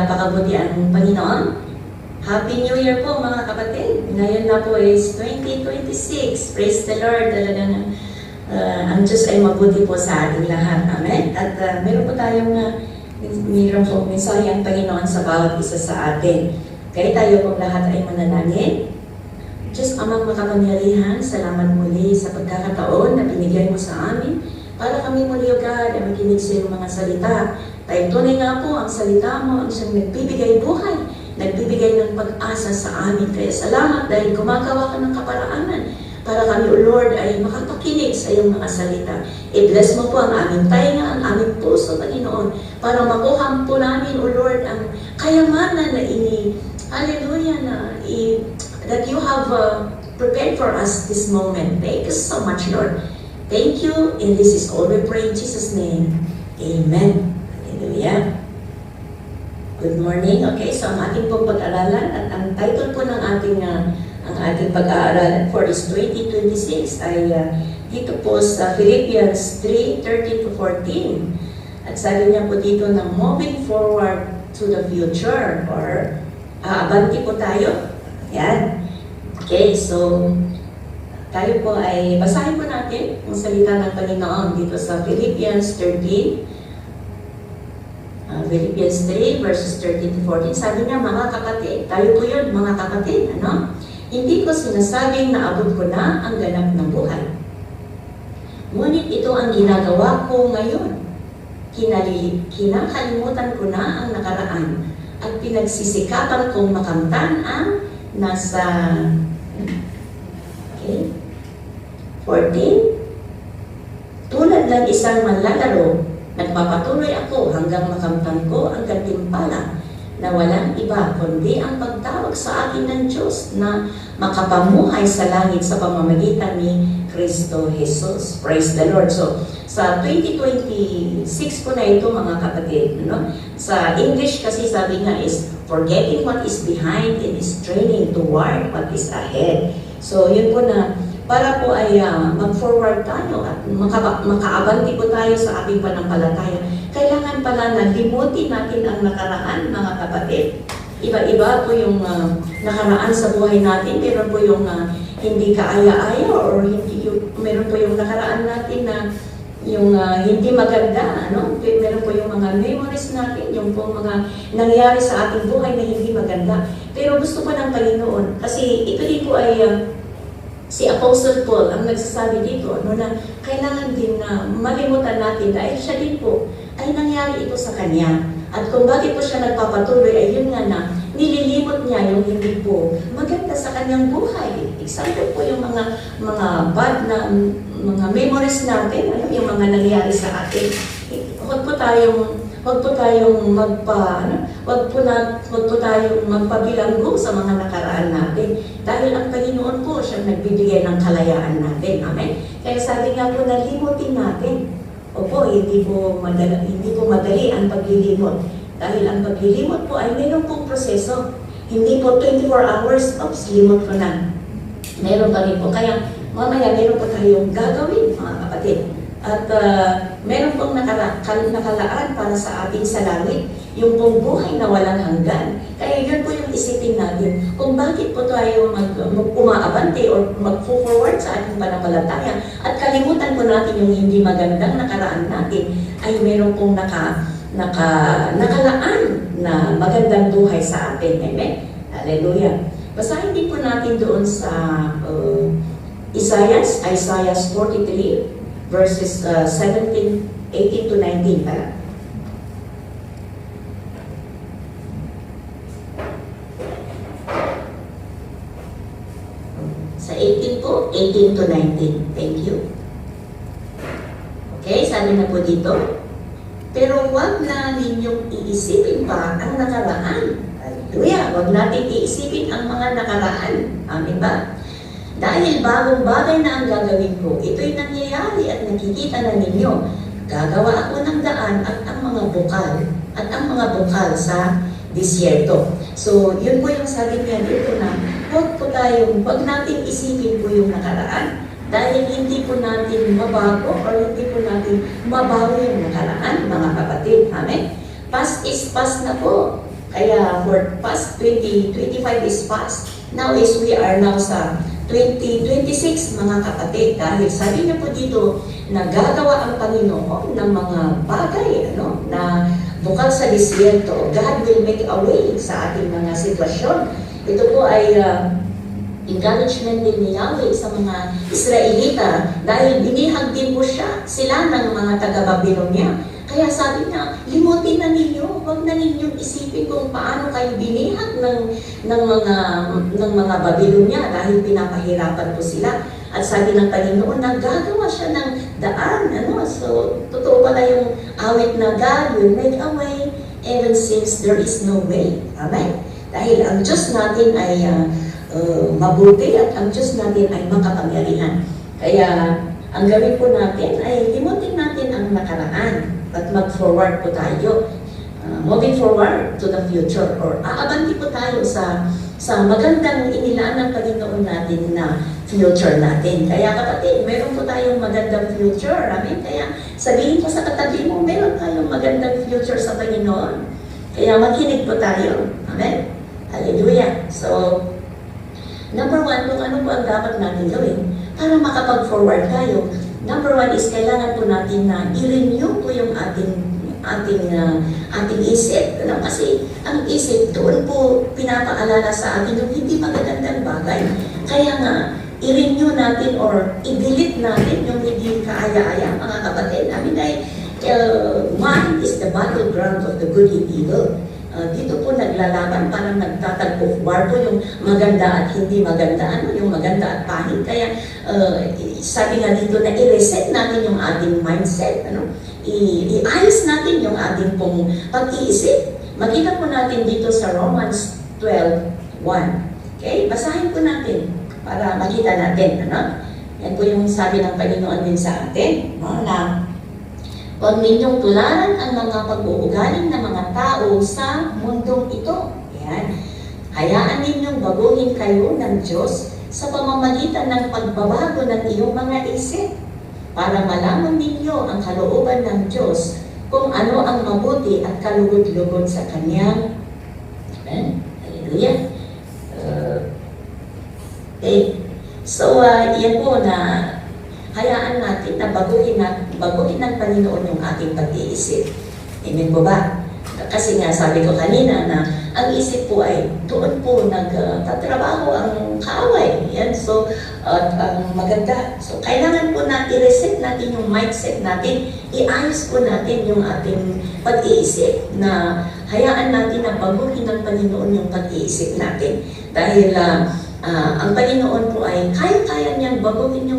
napakabuti ang Panginoon. Happy New Year po mga kapatid. Ngayon na po is 2026. Praise the Lord. Talagang ang Diyos ay mabuti po sa ating lahat. Amen. At meron po tayong mayroon po mensahe ang Panginoon sa bawat isa sa atin. Kaya tayo pong lahat ay manalangin. Diyos amang makapangyarihan, salamat muli sa pagkakataon na binigay mo sa amin para kami muli o God ay makinig sa iyong mga salita. Tayo tunay nga po ang salita mo ang siyang nagbibigay buhay, nagbibigay ng pag-asa sa amin. Kaya salamat dahil gumagawa ka ng kaparaanan para kami, O Lord, ay makapakinig sa iyong mga salita. I-bless mo po ang aming tainga, ang aming puso, Panginoon, para makuha po namin, O Lord, ang kayamanan na hallelujah, that you have prepared for us this moment. Thank you so much, Lord. Thank you, and this is all we pray in Jesus' name. Amen. Hallelujah. Good morning. Okay, so ang ating pong pag-aaralan at ang title po ng ang ating pag-aaralan for this 2026 ay dito po sa Philippians 3:13 to 14. At sabi niya po dito na moving forward to the future or abanti po tayo. Yan. Okay, so tayo po ay basahin po natin ang salita ng Panginoon dito sa Philippians 13. Philippians 3 verses 13 to 14. Sabi niya, mga kapatid, tayo po yun, mga kapatid, ano? Hindi ko sinasabing naabot ko na ang ganap ng buhay. Ngunit ito ang ginagawa ko ngayon. Kinakalimutan ko na ang nakaraan at pinagsisikapan kong makamtan ang nasa 14. Tulad ng isang manlalaro, nagpapatuloy ako hanggang makamtan ko ang gantimpala na walang iba kundi ang pagtawag sa akin ng Diyos na makapamuhay sa langit sa pamamagitan ni Kristo Jesus. Praise the Lord. So, sa 2026 po na ito mga kapatid, ano? Sa English kasi sabi nga is forgetting what is behind and straining toward what is ahead. So, yun po na para po ay mag-forward tayo at makaabanti po tayo sa ating panampalataya. Kailangan pala na limutin natin ang nakaraan, mga kapatid. Iba-iba po yung nakaraan sa buhay natin. Meron po yung hindi kaaya-aya or meron po yung nakaraan natin na yung hindi maganda. Ano? Meron po yung mga memories natin, yung po mga nangyari sa ating buhay na hindi maganda. Pero gusto ko ng Panginoon, kasi ito din po ay si Apostle Paul ang nagsasabi dito na kailangan din na malimutan natin dahil siya din po ay nangyari ito sa kanya. At kung bakit po siya nagpapatuloy ay yun nga na nililimot niya yung hindi po maganda sa kanyang buhay. Example po yung mga bad na mga memories natin, ano, yung mga nangyari sa atin. Huwag po tayong magpabilanggo sa mga nakaraan natin. Dahil ang Panginoon po siyang nagbibigay ng kalayaan natin. Amen? Kaya sabi nga po na limutin natin. Opo, hindi po madali ang paglilimot. Dahil ang paglilimot po ay mayroon pong proseso. Hindi po 24 hours, limot ko na. Meron pa rin po. Kaya mamaya meron po tayong gagawin, mga kapatid. At meron pong nakalaan para sa ating sa langit, yung pong buhay na walang hanggan. Kaya yun po yung isipin natin kung bakit po tayo umaabante o mag-forward sa ating panampalataya at kalimutan po natin yung hindi magandang nakaraan natin ay meron pong nakalaan na magandang buhay sa atin. Amen? Hallelujah. Basahin din po natin doon sa Isaiah 43 verses 18 to 19 pala. Sa 18 po, 18 to 19. Thank you. Okay, sabi na po dito. Pero huwag na ninyong iisipin pa ang nakaraan. Hallelujah! Huwag natin iisipin ang mga nakaraan. Amen ba? Dahil bagong bagay na ang gagawin ko, ito'y nangyayari at nakikita na ninyo. Gagawa ako ng daan at ang mga bukal sa disyerto. So, yun po yung sabi niya dito na huwag natin isipin po yung nakaraan dahil hindi po natin mabago o hindi po natin mabago yung nakaraan, mga kapatid. Amen? Past is past na po. Kaya for past 2025 is past. Now is we are now sa 2026 mga kapatid. Dahil sabi niya po dito, nagagawa ang Panginoon ng mga bagay na bukal sa disyerto. God will make a way sa ating mga sitwasyon. Ito po ay encouragement din ni Yahweh sa mga Israelita dahil binihag din po sila ng mga taga-Babylonia. Kaya sabi niya, limutin na ninyo, huwag na ninyong isipin kung paano kayo binihag ng mga Babylonia dahil pinapahirapan po sila. At sabi ng Panginoon, naggagawa siya ng daan. So, totoo pala yung awit na God will make a way even since there is no way. Amen? Dahil ang Diyos natin ay mabuti at ang Diyos natin ay makapangyarihan. Kaya ang gawin po natin ay limutin natin ang nakaraan at mag-forward po tayo. Moving forward to the future or aabanti po tayo sa magandang inilaan ng Panginoon natin na future natin. Kaya kapatid, meron po tayong magandang future. Amen? Kaya sabihin po sa katabi mo, meron tayong magandang future sa Panginoon. Kaya makinig po tayo. Amen? Hallelujah. So, number one, kung ano po ang dapat natin gawin para makapag-forward tayo. Number one is kailangan po natin na i-renew po yung ating isip. Kasi ang isip doon po pinapaalala sa atin yung hindi magagandang bagay. Kaya nga, i-renew natin or i-delete natin yung hindi kaaya-aya, mga kapatid. I mean, mind is the battleground of the good and evil. Dito po naglalaban, parang nagtatagpo-war po yung maganda at hindi maganda, yung maganda at pangit. Kaya sabi nga dito na i-reset natin yung ating mindset, i-ayos natin yung ating pong pag-iisip. Makita po natin dito sa Romans 12:1. Okay? Basahin po natin para makita natin. Yan po yung sabi ng Panginoon din sa atin, na huwag ninyong tularan ang mga pag-uugaling ng mga tao sa mundong ito. Yan. Hayaan ninyong baguhin kayo ng Diyos sa pamamagitan ng pagbabago ng iyong mga isip para malaman ninyo ang kalooban ng Diyos kung ano ang mabuti at kalugod-lugod sa Kanyang. Amen? Hallelujah. Okay. So, yan po na hayaan natin na baguhin ng Panginoon yung ating pag-iisip. Amen po ba? Kasi nga sabi ko kanina na ang isip po ay doon po nagtatrabaho ang kaaway. Yan. So, ang maganda. So, kailangan po na i-reset natin yung mindset natin. I-ayos po natin yung ating pag-iisip na hayaan natin na baguhin ng Panginoon yung pag-iisip natin. Dahil ang Panginoon po ay kaya-kaya niyang baguhin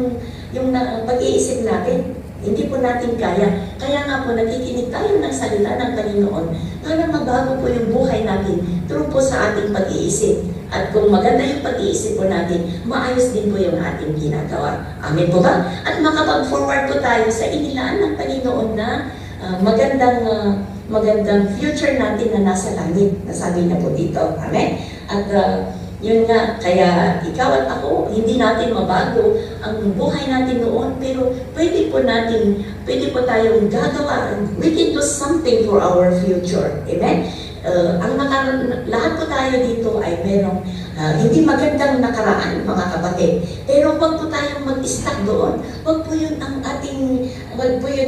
yung pag-iisip natin. Hindi po natin kaya. Kaya nga po, nakikinig tayo ng salita ng Panginoon para mabago po yung buhay natin through po sa ating pag-iisip. At kung maganda yung pag-iisip po natin, maayos din po yung ating ginagawa. Amen po ba? At makapag-forward po tayo sa inilaan ng Panginoon na magandang future natin na nasa langit. Nasabi na po dito. Amen? At yun nga, kaya ikaw at ako, hindi natin mabago ang buhay natin noon, pero pwede po tayong gagawa. We can do something for our future. Amen? Lahat po tayo dito ay merong hindi magandang nakaraan, mga kapatid. Pero wag po tayong mag-stuck doon. Wag po yun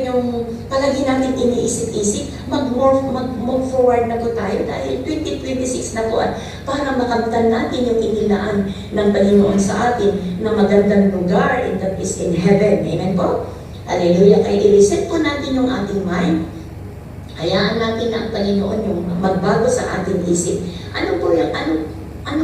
yung palagi natin iniisip-isip. Mag-move forward na po tayo dahil 2026 na po para makamtan natin yung inilaan ng Panginoon sa atin na magandang lugar that is in heaven. Amen po? Hallelujah. Kaya i-reset po natin yung ating mind. Hayaan natin ang Panginoon yung magbago sa ating isip. Ano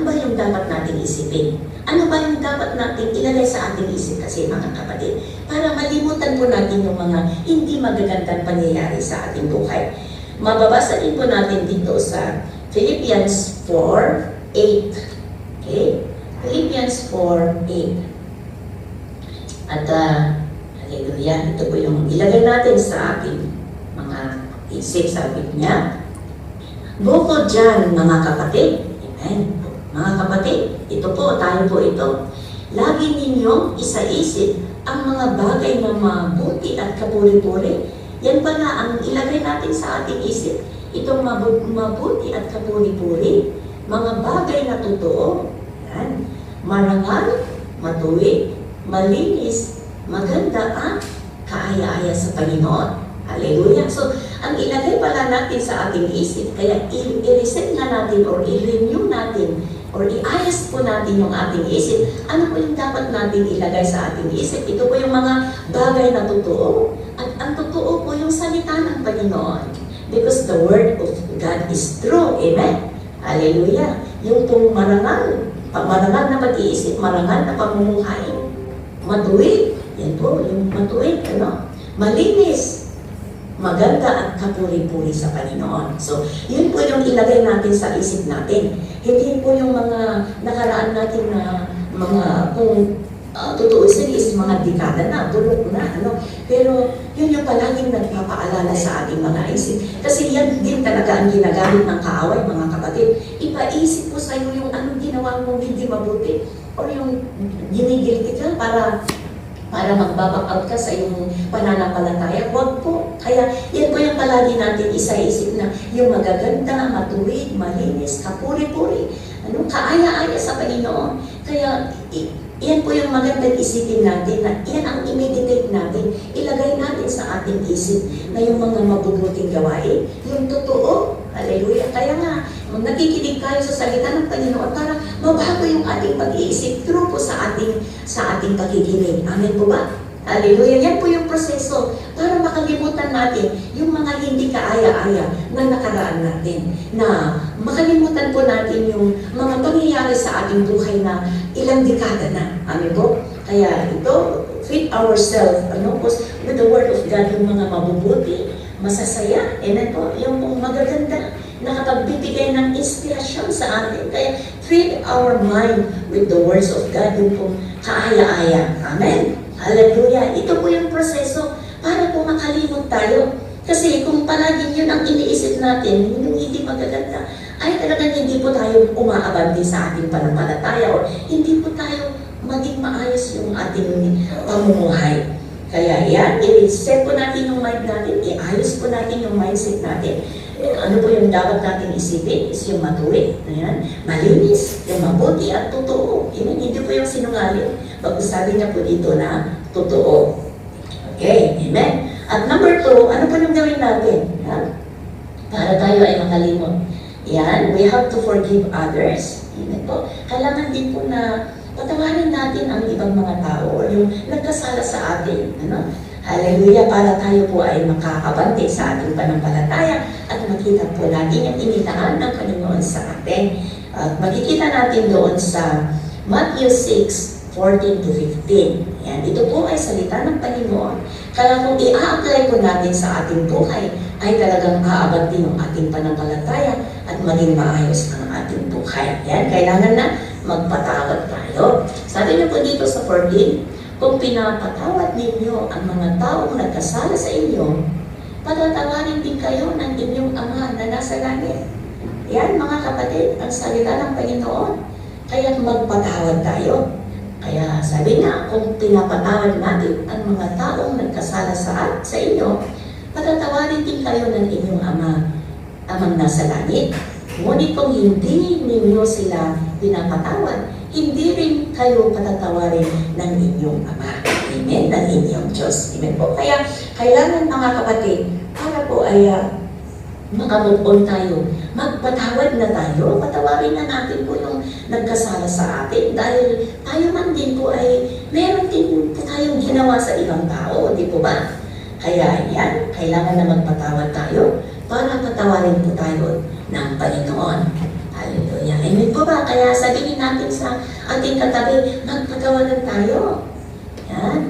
ba yung dapat nating isipin? Ano ba yung dapat nating ilagay sa ating isip kasi, mga kapatid? Para malimutan po natin yung mga hindi magagandang pangyayari sa ating buhay. Mababasa din po natin dito sa Philippians 4:8. Okay? Philippians 4:8. At hallelujah, ito po yung ilagay natin sa ating mga isip, sabi niya. Bukod dyan, mga kapatid, amen, mga kapatid, tayo po ito. Lagi ninyong isaisip ang mga bagay na mabuti at kapuri-puri, Yan pala ang ilagay natin sa ating isip. Itong mabuti at kapuri-puri, mga bagay na totoo, yan, marangal, matuwid, malinis, maganda at kaaya-aya sa Panginoon. Hallelujah! So, ang ilagay pala natin sa ating isip, kaya i-reset na natin or i-renew natin or i-ayos po natin yung ating isip. Ano po yung dapat natin ilagay sa ating isip? Ito po yung mga bagay na totoo. At ang totoo po yung salita ng Panginoon. Because the Word of God is true. Amen? Hallelujah! Yung pong marangal na pag-iisip, marangal na pamumuhay, matuwid. Yan po, yung matuwid, malinis, maganda at kapuri-puri sa Panginoon. So, yun po yung ilagay natin sa isip natin. Hindi po yung mga nakaraan natin na mga, kung tutuusin is mga dekada na, bulok na, Pero, yun yung palaging nagpapaalala sa ating mga isip. Kasi yan din talaga ang ginagamit ng kaaway, mga kapatid. Ipaisip po sa iyo yung anong ginawa mong hindi mabuti or yung ginigilty ka para mag-back out ka sa iyong pananampalataya. Huwag po. Kaya yan po yung palagi natin isa-isip na yung magaganda, matuwid, malinis, kapuri-puri, kaaya-aya sa Panginoon. Kaya yan po yung magandang isipin natin na yan ang i-meditate natin. Ilagay natin sa ating isip na yung mga mabubuting gawain, yung totoo. Hallelujah. Kaya nga, nakikinig tayo sa salita ng Panginoon para mabago yung ating pag-iisip through po sa ating pakikinig. Amen po ba? Hallelujah. Yan po yung proseso para makalimutan natin yung mga hindi kaaya-aya na nakaraan natin. Na makalimutan po natin yung mga pangyayari sa ating buhay na ilang dekada na. Amen po? Kaya ito, fit ourselves with the Word of God, yung mga mabubuti, masasaya, po, yung magaganda, nakapagbibigay ng inspirasyon sa atin. Kaya, feed our mind with the words of God, yung pong kaaya-aya. Amen? Hallelujah! Ito po yung proseso para po makalimot tayo. Kasi kung palaging yun ang iniisip natin, yung hindi magaganda, ay talagang hindi po tayo umaabante sa ating pananampalataya o hindi po tayo maging maayos yung ating pamumuhay. Kaya yan, i-reset po natin yung mind natin, i-ayos po natin yung mindset natin. Ano po yung dapat natin isipin is yung matuwid, malinis, yung mabuti at totoo. Hindi po yung sinungaling. Pag-sabi niya po dito na totoo. Okay, amen. At number 2, ano po yung gawin natin? Para tayo ay makalimot. Yan, we have to forgive others. Amen po. Kailangan din po na patawarin natin ang ibang mga tao o yung nagkasala sa atin. Hallelujah, para tayo po ay makakabante sa ating panampalataya at makita po natin yung inilaan ng Panginoon sa atin. Makikita natin doon sa Matthew 6:14 to 15. Yan, ito po ay salita ng Panginoon. Kaya kung i-apply po natin sa ating buhay, ay talagang aabante yung ating panampalataya at maging maayos ang ating buhay. Yan, kailangan na magpatawad tayo. Sabi niyo po dito sa 14, kung pinapatawad ninyo ang mga taong nagkasala sa inyo, patatawarin din kayo ng inyong Ama na nasa langit. Yan mga kapatid, ang salita ng Panginoon. Kaya magpatawad tayo. Kaya sabi niya, kung pinapatawad natin ang mga taong nagkasala sa inyo, patatawarin din kayo ng inyong Amang nasa langit. Ngunit kung hindi ninyo sila pinapatawad, hindi rin kayo patatawarin ng inyong Ama. Amen? Ng inyong Diyos. Amen po. Kaya, kailangan mga kapatid, para po ay makamove on tayo, magpatawad na tayo, patawarin na natin po yung nagkasala sa atin. Dahil tayo man din po ay, meron din po tayong ginawa sa ibang tao, di po ba? Kaya yan, kailangan na magpatawad tayo para patawarin po tayo ng Panginoon. Hallelujah. Amen po ba? Kaya sabihin natin sa ating katabi, magpatawaran tayo. Yan.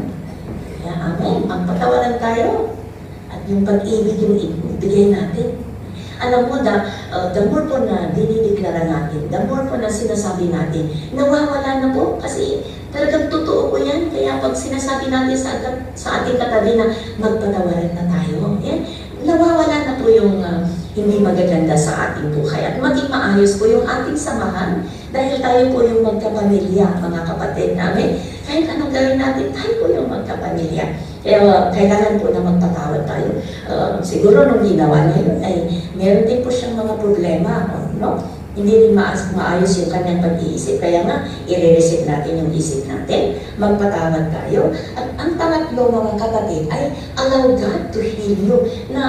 Kaya amen. Magpatawaran tayo. At yung pag-ibig yung ibigay natin. Alam mo, the more po na dinideklara natin, the more po na sinasabi natin, nawawala na po. Kasi talagang totoo po yan. Kaya pag sinasabi natin sa ating katabi na magpatawaran na tayo, yan, nawawala na po yung hindi magaganda sa ating buhay. At maging maayos po yung ating samahan dahil tayo po yung magkapamilya, mga kapatid namin. Kahit anong gawin natin, tayo po yung magkapamilya. Kaya kailangan po na magpatawad tayo. Siguro nung ginawa niya yun, ay meron din po siyang mga problema. No? Hindi rin maayos yung kanyang pag-iisip. Kaya nga, i-reset natin yung isip natin. Magpatawad tayo. At ang pangatlo, mga kapatid, ay allow God to heal you. Na,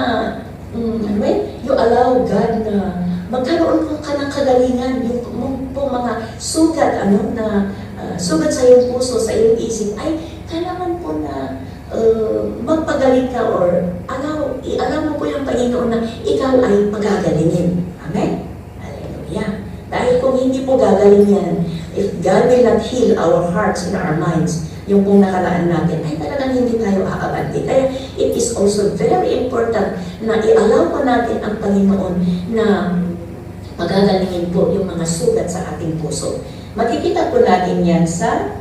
you allow God na magkaroon ka ng kagalingan. Yung po mga sugat, sugat sa iyong puso, sa iyong isip, ay kailangan po na magpagaling ka or alam mo po yung Panginoon na ikaw ay magagalingin. Amen? Hallelujah. Dahil kung hindi po gagaling yan, if God will not heal our hearts and our minds, yung pong nakaraan natin, ay talagang hindi tayo aabante. Kaya it is also very important na i-allow po natin ang Panginoon na magagalingin po yung mga sugat sa ating puso. Makikita po natin yan sa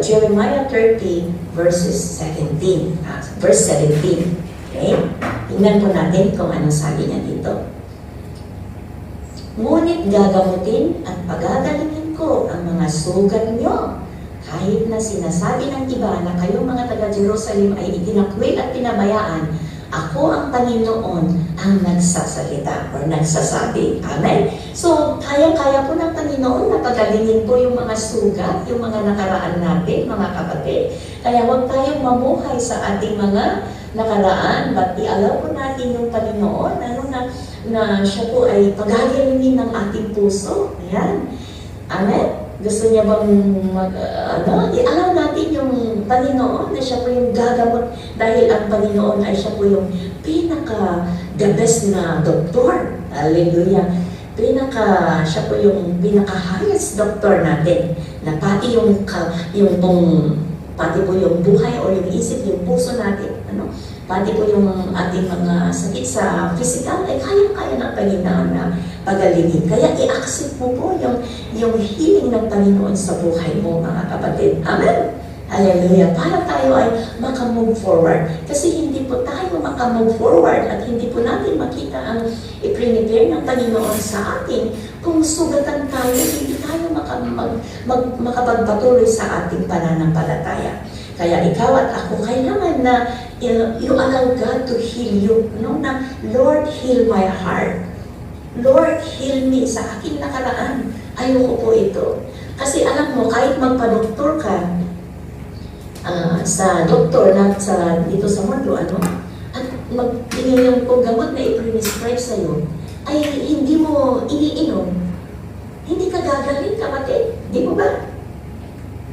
Jeremiah 30 verses 17. Verse 17. Okay? Tingnan po natin kung anong sabi niya dito. Ngunit gagamutin at pagagalingin ko ang mga sugat niyo. Kahit na sinasabi ng iba na kayong mga taga-Jerusalem ay itinakwil at pinabayaan, ako ang Panginoon ang nagsasalita or nagsasabi. Amen? So, kaya-kaya po ng Panginoon na pagalingin po yung mga sugat, yung mga nakaraan natin, mga kapatid. Kaya huwag tayong mamuhay sa ating mga nakaraan, but i-allow po natin yung Panginoon, na siya po ay pagalingin ng ating puso. Ayan. Amen? Gusto niya bang i-allow natin yung Panginoon na siya po yung gagamot dahil ang Panginoon ay siya po yung the best na doktor. Hallelujah. Siya po yung pinaka-highest doktor natin na pati pati po yung buhay o yung isip, yung puso natin, pati po yung ating mga sakit sa physical, ay kaya-kaya ng Panginoon na pagalingin. Kaya i-accept mo po yung healing ng Panginoon sa buhay mo, mga kapatid. Amen? Hallelujah. Para tayo ay makamove forward. Kasi hindi po tayo makamove forward at hindi po natin makita ang i-prepare ng Panginoon sa atin kung sugatan tayo, hindi tayo makapagpatuloy sa ating pananampalataya. Kaya ikaw at ako, kailangan na you allow God to heal you. Na, Lord, heal my heart. Lord, heal me sa aking nakaraan. Ayoko po ito. Kasi alam mo, kahit magpa-doktor ka, sa doktor dito sa mundo, at magtingin yung gamot na i-prescribe sa'yo, ay hindi mo iniinom, hindi ka gagaling, kapatid. Di mo ba?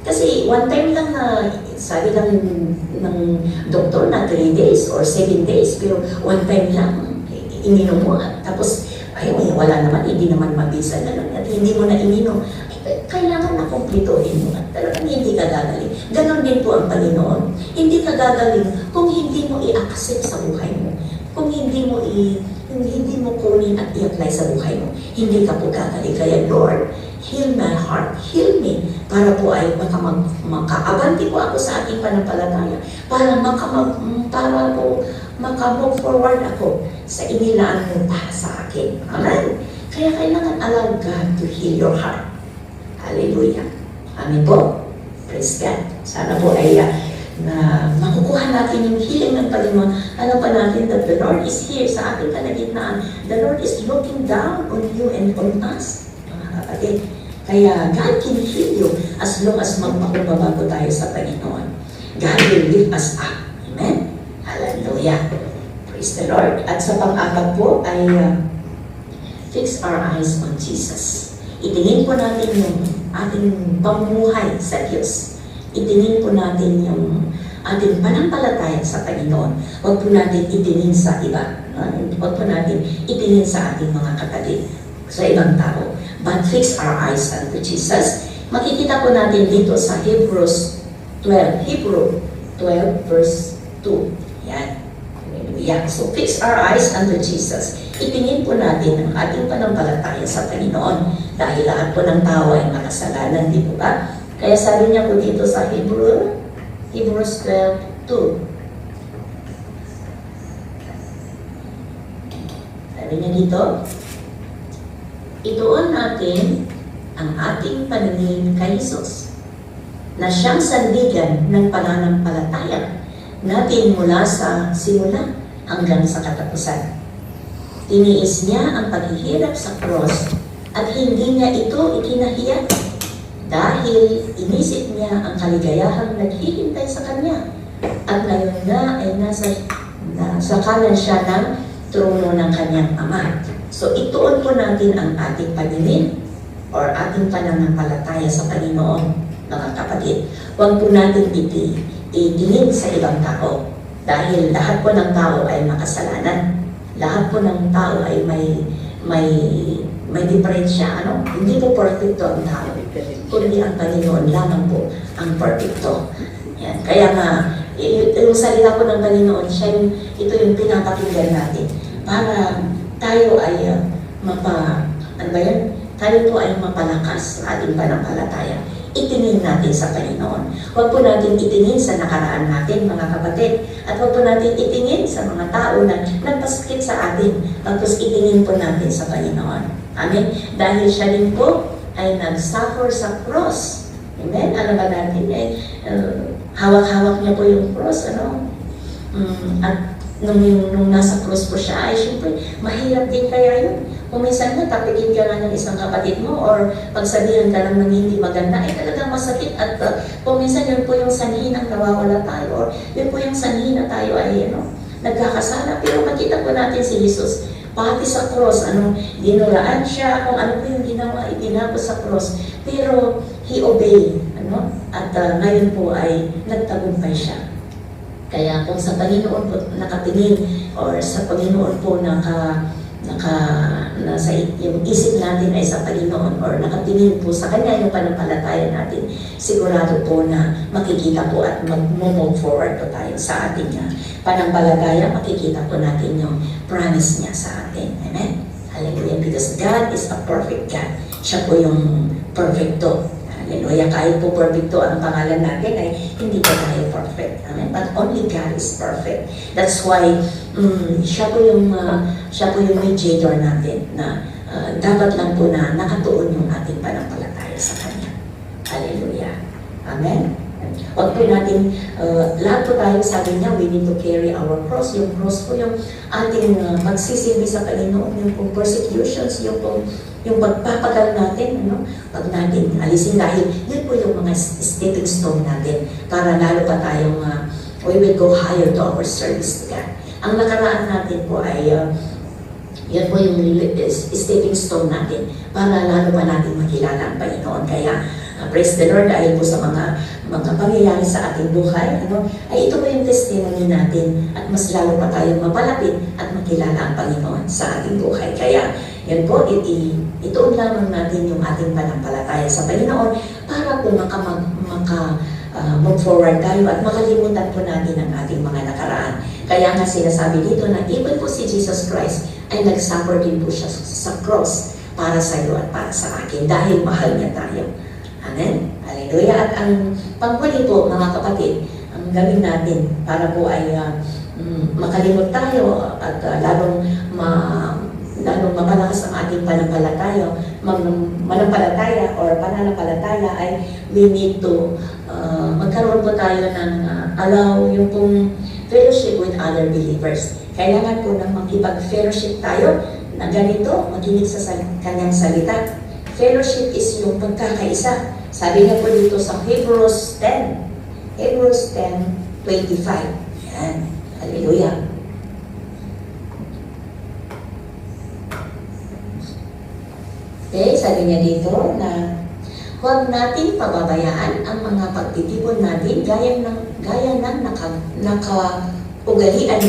Kasi one time lang na sabi ng doktor na 3 days or 7 days, pero one time lang ininom mo. Tapos, wala naman, hindi naman mabisa na lang at hindi mo na ininom. Kailangan na kumplituhin mo at talagang hindi ka gagaling. Ganon din po ang Panginoon. Hindi ka gagaling kung hindi mo i-accept sa buhay mo. Kung hindi mo kunin at i-apply sa buhay mo, hindi ka po gagaling. Kaya Lord, heal my heart, heal me, para po ay makaabante po ako sa aking panampalataya, para po makamove forward ako sa inilaan mo para sa akin. Amen? Kaya kailangan allow God to heal your heart. Hallelujah. Amen po. Praise God. Sana po ay na makukuha natin yung healing ng Panginoon. Alam pa natin that the Lord is here sa ating kalagitnaan. The Lord is looking down on you and on us, mga kapatid. Kaya God can heal you as long as magpakumbaba po tayo sa Panginoon. God will lift us up. Amen? Hallelujah. Praise the Lord. At sa pang-apat po ay fix our eyes on Jesus. Itingin po natin yung ating pamumuhay sa Diyos. Itingin po natin yung ating panampalataya sa Panginoon. Huwag po natin itingin sa iba. Huwag po natin itingin sa ating mga kapatid, sa ibang tao. But fix our eyes unto Jesus. Makikita po natin dito sa Hebrews 12. Hebrew 12 verse 2. Yan. Hallelujah. So fix our eyes unto Jesus. Itingin po natin ang ating panampalataya sa Panginoon. Dahil lahat po ng tao ay makasalanan, di po ba? Kaya sabi niya po dito sa Hebrews 12:2. Sabi niya dito, ituon natin ang ating paningin kay Jesus. na siyang sandigan ng pananampalataya natin mula sa simula hanggang sa katapusan. Tiniis niya ang paghihirap sa cross at hindi niya ito ikinahiya dahil inisip niya ang kaligayahang naghihintay sa kanya at ngayon na ay nasa kanan siya ng trono ng kanyang Ama. So ituon po natin ang ating paningin or ating pananampalataya sa Panginoon, mga kapatid. Huwag po natin itingin sa ibang tao dahil lahat po ng tao ay makasalanan. Lahat po ng tao ay may diferensya. Hindi po perfecto ang tao, kundi ang Panginoon lamang po ang perfecto. Yan. Kaya nga, yung salita po ng Panginoon, ito yung pinapakinggan natin para tayo ay tayo po ay mapalakas sa ating panampalataya. Itingin natin sa Panginoon. Huwag po natin itingin sa nakaraan natin, mga kapatid. At huwag po natin itingin sa mga tao na nagpasakit sa atin. Tapos itingin po natin sa Panginoon. Amen? Dahil siya rin po ay nag-suffer sa cross. Amen? Alam ba natin hawak-hawak niya po yung cross, at nung nasa cross po siya, ay syempre, mahirap din kaya yun. Kung minsan na tapikin ka nga ng isang kapatid mo or pagsabihan ka lang ng hindi maganda, ay talagang masakit. At kung minsan yun po yung sanhi ng nawawala tayo or yun po yung sanhi na tayo ay nagkakasala. Pero makita po natin si Jesus, pati sa cross, dinuraan siya, kung ano po yung ginawa, itinapos sa cross. Pero he obeyed, at ngayon po ay nagtagumpay siya. Kaya kung sa Panginoon po nakatingin or sa Panginoon po yung isip natin ay sa Panginoon or nakatingin po sa Kanya yung panampalataya natin, sigurado po na makikita po at mag-move forward po tayo sa ating panampalataya, makikita po natin yung promise niya sa atin. Amen? Hallelujah. Because God is a perfect God. Siya po yung perfecto. Hallelujah. Kahit po perfecto ang pangalan natin, ay hindi pa tayo perfect. Amen? But only God is perfect. That's why siya po yung mediator natin na dapat lang po na nakatuon yung ating panampalataya sa Kanya. Hallelujah. Amen? Huwag po natin, lahat po tayo, sabi niya, we need to carry our cross. Yung cross po yung ating magsisilbi sa Panginoon, yung persecutions, yung pagpapagal natin, pag natin alisin dahil yun po yung mga stepping stone natin para lalo pa tayong we will go higher to our service to God. Ang nakaraan natin po ay yan po yung stepping stone natin para lalo pa natin makilala ang Panginoon. Kaya praise the Lord dahil po sa mga pangyayari sa ating buhay, ay ito po yung testimony natin at mas lalo pa tayong mapalapit at makilala ang Panginoon sa ating buhay. Kaya yan po, ituon lamang natin yung ating panampalataya sa Panginoon para po move forward tayo at makalimutan po natin ang ating mga nakaraan. Kaya nga sinasabi dito na even po si Jesus Christ ay nag-suffer din po siya sa cross para sa iyo at para sa akin dahil mahal niya tayo. Amen? Hallelujah. At ang panghuli po, mga kapatid, ang gawin natin para po ay makalimot tayo at lalong mapalakas ang ating pananampalataya or pananampalataya ay we need to magkaroon po tayo ng allow yung pong fellowship with other believers. Kailangan po nang makipag-fellowship tayo na ganito, makinig sa kanyang salita. Fellowship is yung pagkakaisa. Sabi niya po dito sa Hebrews 10:25. Yan. Hallelujah. Okay, sabi niya dito na huwag nating pababayaan ang mga pagtitipon natin gaya ng nakaugalian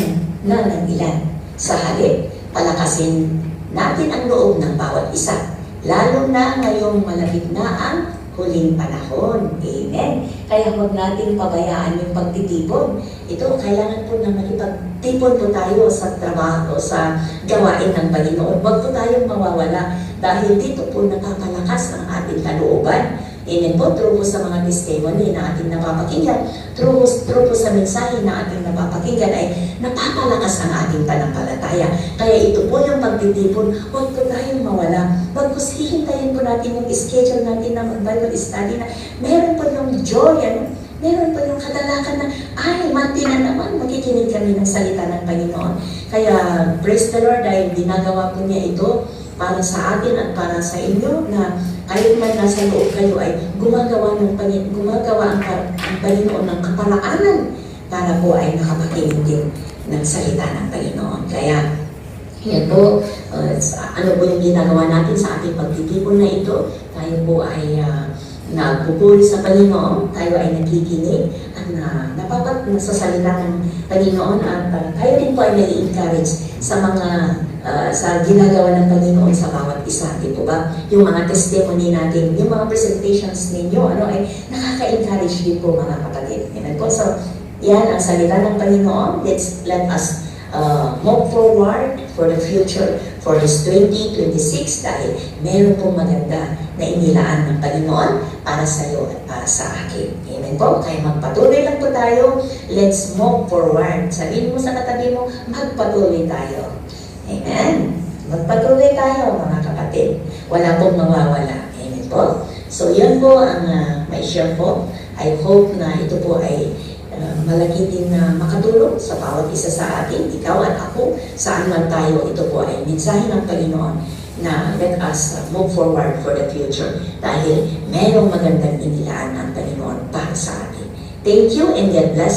na ng ilan. Sa halip, palakasin natin ang loob ng bawat isa, lalo na ngayong malapit na ang huling panahon. Amen. Kaya huwag nating pabayaan yung pagtitipon. Ito, kailangan po na makipagtipon po tayo sa trabaho, sa gawain ng Panginoon. Huwag po tayong mawawala dahil dito po nakapalakas ang ating kalooban Amen po, true po sa mga testimony na ating napapakinggan, true po sa mensahe na ating napapakinggan ay napapalakas ang ating pananampalataya. Kaya ito po yung pagtitipon, huwag po tayong mawala. Huwag po hihintayin po natin yung schedule natin na mag-Bible study na meron po yung joy, meron po yung kadalakan na, ay, mati na naman, makikinig kami ng salita ng Panginoon. Kaya, praise the Lord, dahil ginagawa po niya ito para sa atin at para sa inyo na kahit man nasa loob kayo ay gumagawa ang Panginoon ng kapalaanan para po ay nakapakinig din ng salita ng Panginoon. Kaya, yan po, ano po yung ginagawa natin sa ating pagtitipon na ito? Tayo po ay nagpupuri sa Panginoon, tayo ay nakikinig at sa salita ng Panginoon at tayo din po ay nai-encourage sa mga sa ginagawa ng Panginoon sa bawat isa, di po ba? Yung mga testimony natin, yung mga presentations ninyo, ay nakaka-encourage din po mga kapatid. Amen po. So, yan ang salita ng Panginoon. Let us move forward for the future, for this 2026 dahil meron pong maganda na inilaan ng Panginoon para sa iyo at para sa akin. Amen po. Kaya magpatuloy lang po tayo. Let's move forward. Sabihin mo sa katabi mo, magpatuloy tayo. Amen. Magpatuloy tayo mga kapatid. Wala pong mawawala. Amen po. So yan po ang may share po. I hope na ito po ay malaki din na makatulong sa bawat isa sa atin, ikaw at ako, saan man tayo. Ito po ay mensahe ng Panginoon na let us move forward for the future dahil merong magandang inilaan ang Panginoon para sa atin. Thank you and God bless.